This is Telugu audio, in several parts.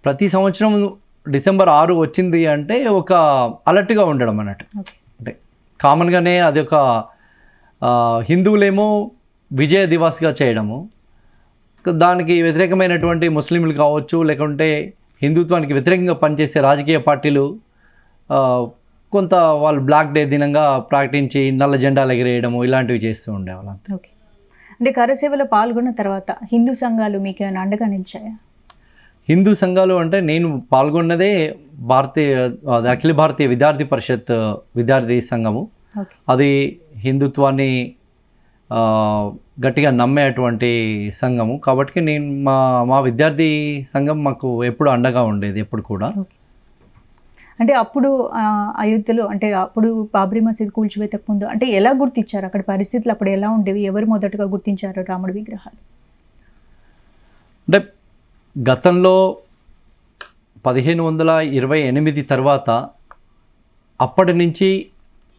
ప్రతి సంవత్సరం డిసెంబర్ 6 వచ్చింది అంటే ఒక అలర్ట్గా ఉండడం అన్నట్టు. అంటే కామన్గానే అది ఒక హిందువులేమో విజయ దివాస్గా చేయడము, దానికి వ్యతిరేకమైనటువంటి ముస్లింలు కావచ్చు, లేకుంటే హిందుత్వానికి వ్యతిరేకంగా పనిచేసే రాజకీయ పార్టీలు కొంత వాళ్ళు బ్లాక్ డే దినంగా ప్రకటించి నల్ల జెండాలు ఎగిరేయడము ఇలాంటివి చేస్తూ ఉండేవాళ్ళం. ఓకే. అంటే కరసేవలో పాల్గొన్న తర్వాత హిందూ సంఘాలు మీకు ఏమైనా అండగా నిలిచాయా? హిందూ సంఘాలు అంటే నేను పాల్గొన్నదే అఖిల భారతీయ విద్యార్థి పరిషత్ విద్యార్థి సంఘము. అది హిందుత్వాన్ని గట్టిగా నమ్మేటువంటి సంఘము కాబట్టి నేను మా విద్యార్థి సంఘం మాకు ఎప్పుడు అండగా ఉండేది ఎప్పుడు కూడా. అంటే అప్పుడు అయోధ్యలో అంటే అప్పుడు బాబ్రీ మసీద్ కూల్చివేతకు ముందు అంటే ఎలా గుర్తించారు, అక్కడ పరిస్థితులు అప్పుడు ఎలా ఉండేవి, ఎవరు మొదటగా గుర్తించారు రాముడి విగ్రహాలు? అంటే గతంలో 1528 తర్వాత అప్పటి నుంచి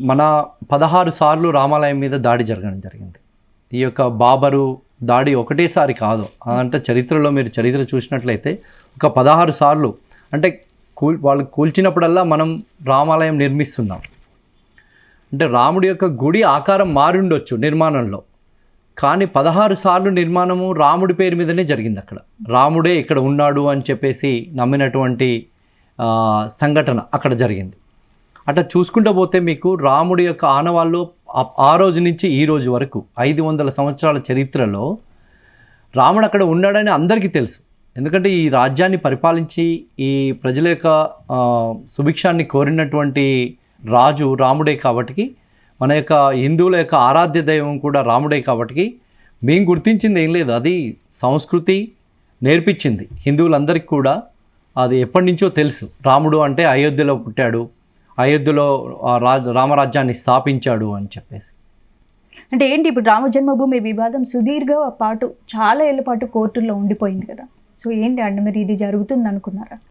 మన 16 సార్లు రామాలయం మీద దాడి జరగడం జరిగింది. ఈ యొక్క బాబరు దాడి ఒకటేసారి కాదు, అంటే చరిత్రలో మీరు చరిత్ర చూసినట్లయితే ఒక 16 సార్లు అంటే వాళ్ళు కూల్చినప్పుడల్లా మనం రామాలయం నిర్మిస్తున్నాం. అంటే రాముడి యొక్క గుడి ఆకారం మారి ఉండొచ్చు నిర్మాణంలో, కానీ 16 సార్లు నిర్మాణము రాముడి పేరు మీదనే జరిగింది. అక్కడ రాముడే ఇక్కడ ఉన్నాడు అని చెప్పేసి నమ్మినటువంటి సంఘటన అక్కడ జరిగింది. అట్లా చూసుకుంటూ పోతే మీకు రాముడి యొక్క ఆనవాళ్ళు ఆ రోజు నుంచి ఈ రోజు వరకు 500 సంవత్సరాల చరిత్రలో రాముడు అక్కడ ఉన్నాడని అందరికీ తెలుసు. ఎందుకంటే ఈ రాజ్యాన్ని పరిపాలించి ఈ ప్రజల యొక్క సుభిక్షాన్ని కోరినటువంటి రాజు రాముడే కాబట్టి, మన యొక్క హిందువుల యొక్క ఆరాధ్య దైవం కూడా రాముడే కాబట్టి మేము గుర్తించింది ఏం లేదు, అది సంస్కృతి నేర్పించింది హిందువులందరికీ కూడా. అది ఎప్పటి నుంచో తెలుసు, రాముడు అంటే అయోధ్యలో పుట్టాడు, అయోధ్యలో రామరాజ్యాన్ని స్థాపించాడు అని చెప్పేసి. అంటే ఏంటి ఇప్పుడు రామ జన్మభూమి వివాదం సుదీర్ఘ పాటు చాలా ఏళ్ళ పాటు కోర్టుల్లో ఉండిపోయింది కదా, సో ఏంటి అంటే మరి ఇది జరుగుతుంది అనుకున్నారా?